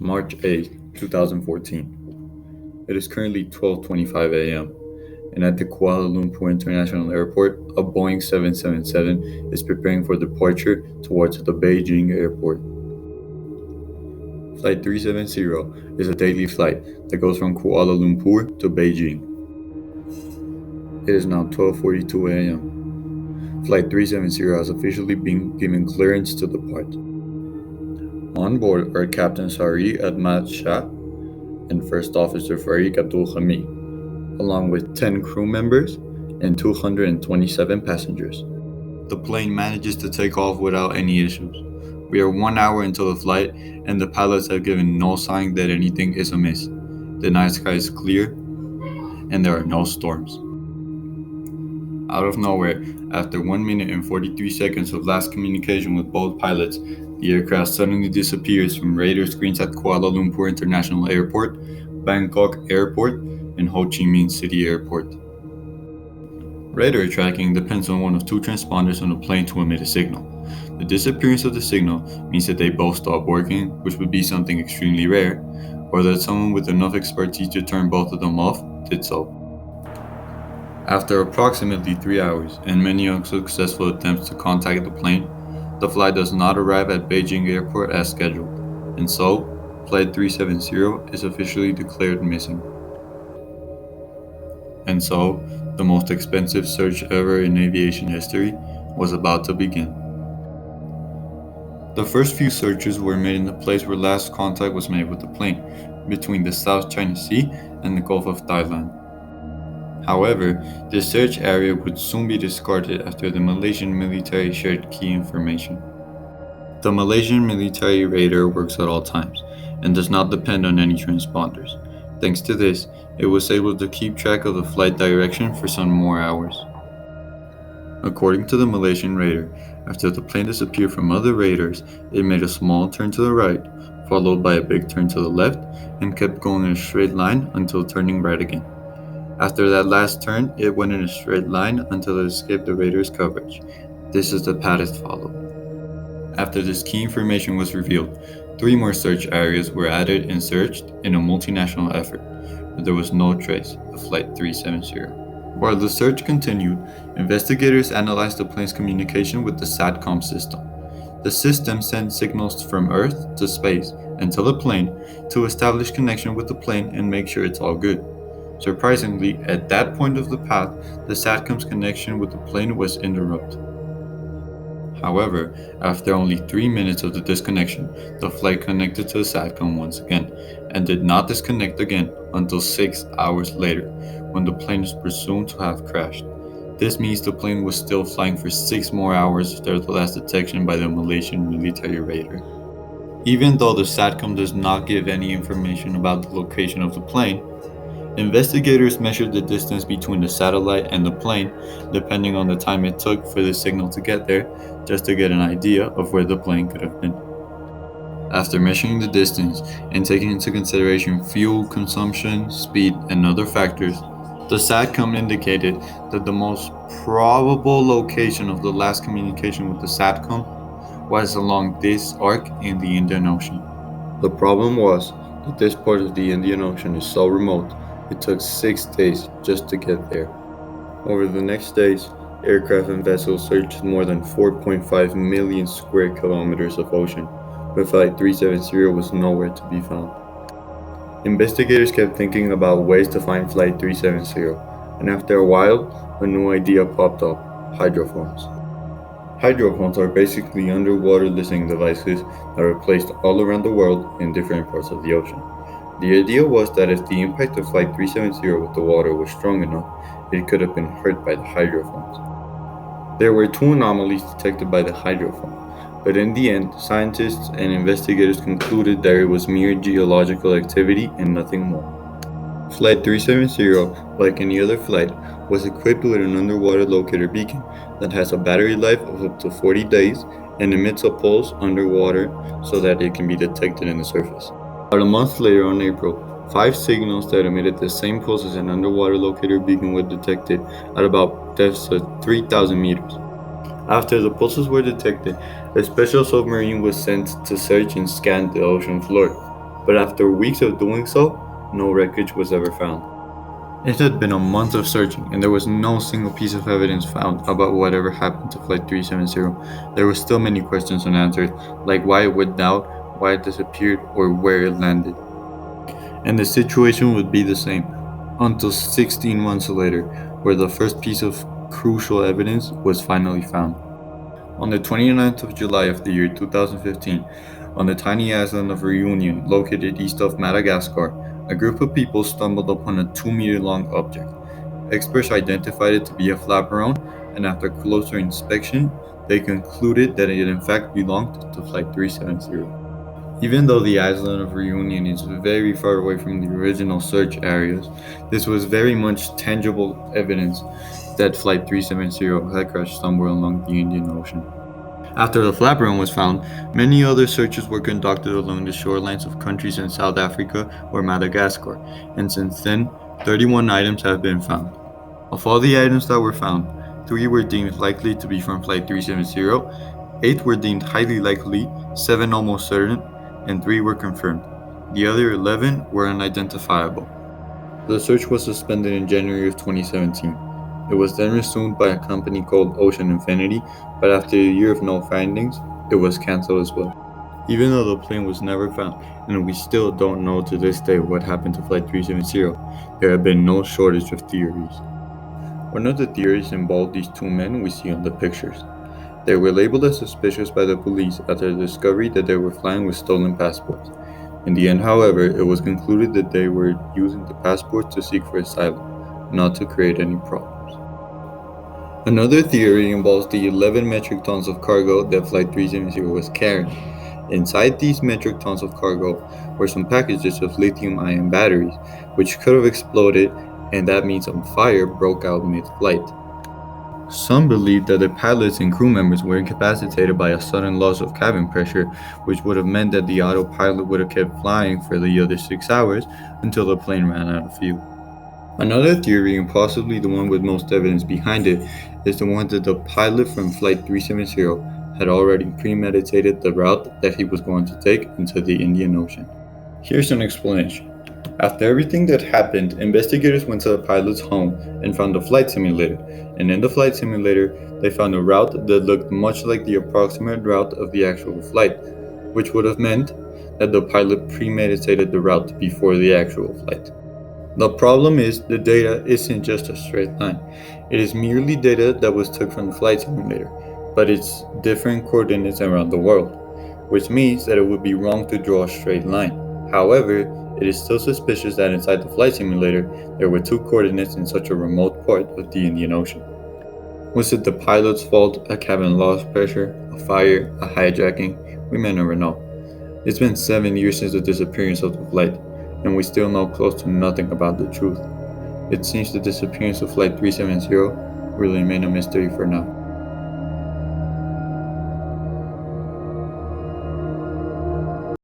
March 8, 2014. It is currently 12:25 a.m., and at the Kuala Lumpur International Airport, a Boeing 777 is preparing for departure towards the Beijing airport. Flight 370 is a daily flight that goes from Kuala Lumpur to Beijing. It is now 12:42 a.m. Flight 370 has officially been given clearance to depart. On board are Captain Sari Ahmad Shah and First Officer Farik Abdul Hamid, along with 10 crew members and 227 passengers. The plane manages to take off without any issues. We are 1 hour into the flight, and the pilots have given no sign that anything is amiss. The night sky is clear, and there are no storms. Out of nowhere, after 1 minute and 43 seconds of last communication with both pilots, the aircraft suddenly disappears from radar screens at Kuala Lumpur International Airport, Bangkok Airport, and Ho Chi Minh City Airport. Radar tracking depends on one of two transponders on the plane to emit a signal. The disappearance of the signal means that they both stop working, which would be something extremely rare, or that someone with enough expertise to turn both of them off did so. After approximately 3 hours and many unsuccessful attempts to contact the plane, the flight does not arrive at Beijing Airport as scheduled, and so, Flight 370 is officially declared missing. And so, the most expensive search ever in aviation history was about to begin. The first few searches were made in the place where last contact was made with the plane, between the South China Sea and the Gulf of Thailand. However, this search area would soon be discarded after the Malaysian military shared key information. The Malaysian military radar works at all times and does not depend on any transponders. Thanks to this, it was able to keep track of the flight direction for some more hours. According to the Malaysian radar, after the plane disappeared from other radars, it made a small turn to the right, followed by a big turn to the left, and kept going in a straight line until turning right again. After that last turn, it went in a straight line until it escaped the radar's coverage. This is the path it followed. After this key information was revealed, 3 more search areas were added and searched in a multinational effort, but there was no trace of Flight 370. While the search continued, investigators analyzed the plane's communication with the SATCOM system. The system sent signals from Earth to space and to the plane to establish connection with the plane and make sure it's all good. Surprisingly, at that point of the path, the SATCOM's connection with the plane was interrupted. However, after only 3 minutes of the disconnection, the flight connected to the SATCOM once again, and did not disconnect again until 6 hours later, when the plane is presumed to have crashed. This means the plane was still flying for 6 more hours after the last detection by the Malaysian military radar. Even though the SATCOM does not give any information about the location of the plane, investigators measured the distance between the satellite and the plane, depending on the time it took for the signal to get there, just to get an idea of where the plane could have been. After measuring the distance and taking into consideration fuel consumption, speed, and other factors, the SATCOM indicated that the most probable location of the last communication with the SATCOM was along this arc in the Indian Ocean. The problem was that this part of the Indian Ocean is so remote, it took 6 days just to get there. Over the next days, aircraft and vessels searched more than 4.5 million square kilometers of ocean, but Flight 370 was nowhere to be found. Investigators kept thinking about ways to find Flight 370, and after a while, a new idea popped up: hydrophones. Hydrophones are basically underwater listening devices that are placed all around the world in different parts of the ocean. The idea was that if the impact of Flight 370 with the water was strong enough, it could have been hurt by the hydrophones. There were 2 anomalies detected by the hydrophone, but in the end, scientists and investigators concluded that it was mere geological activity and nothing more. Flight 370, like any other flight, was equipped with an underwater locator beacon that has a battery life of up to 40 days and emits a pulse underwater so that it can be detected in the surface. About a month later, on April, 5 signals that emitted the same pulse as an underwater locator beacon were detected at about depths of 3,000 meters. After the pulses were detected, a special submarine was sent to search and scan the ocean floor. but after weeks of doing so, no wreckage was ever found. It had been a month of searching, and there was no single piece of evidence found about whatever happened to Flight 370. There were still many questions unanswered, like why it went down, why it disappeared, or where it landed. And the situation would be the same until 16 months later, where the first piece of crucial evidence was finally found. On the 29th of July of the year 2015, on the tiny island of Reunion, located east of Madagascar, a group of people stumbled upon a 2-meter long object. Experts identified it to be a flaperon, and after closer inspection, they concluded that it in fact belonged to Flight 370. Even though the island of Reunion is very far away from the original search areas, this was very much tangible evidence that Flight 370 had crashed somewhere along the Indian Ocean. After the flaperon was found, many other searches were conducted along the shorelines of countries in South Africa or Madagascar, and since then, 31 items have been found. Of all the items that were found, 3 were deemed likely to be from Flight 370, 8 were deemed highly likely, 7 almost certain, and 3 were confirmed. The other 11 were unidentifiable. The search was suspended in January of 2017. It was then resumed by a company called Ocean Infinity, but after a year of no findings, it was cancelled as well. Even though the plane was never found, and we still don't know to this day what happened to Flight 370, there have been no shortage of theories. One of the theories involved these 2 men we see on the pictures. They were labeled as suspicious by the police after the discovery that they were flying with stolen passports. In the end, however, it was concluded that they were using the passports to seek for asylum, not to create any problems. Another theory involves the 11 metric tons of cargo that Flight 370 was carrying. Inside these metric tons of cargo were some packages of lithium-ion batteries, which could have exploded, and that means some fire broke out mid-flight. Some believe that the pilots and crew members were incapacitated by a sudden loss of cabin pressure, which would have meant that the autopilot would have kept flying for the other 6 hours until the plane ran out of fuel. Another theory, and possibly the one with most evidence behind it, is the one that the pilot from Flight 370 had already premeditated the route that he was going to take into the Indian Ocean. Here's an explanation. After everything that happened, investigators went to the pilot's home and found a flight simulator, and in the flight simulator, they found a route that looked much like the approximate route of the actual flight, which would have meant that the pilot premeditated the route before the actual flight. The problem is the data isn't just a straight line. It is merely data that was took from the flight simulator, but it's different coordinates around the world, which means that it would be wrong to draw a straight line. However, it is still suspicious that inside the flight simulator, there were 2 coordinates in such a remote part of the Indian Ocean. Was it the pilot's fault, a cabin loss pressure, a fire, a hijacking? We may never know. It's been 7 years since the disappearance of the flight, and we still know close to nothing about the truth. It seems the disappearance of Flight 370 will remain a mystery for now.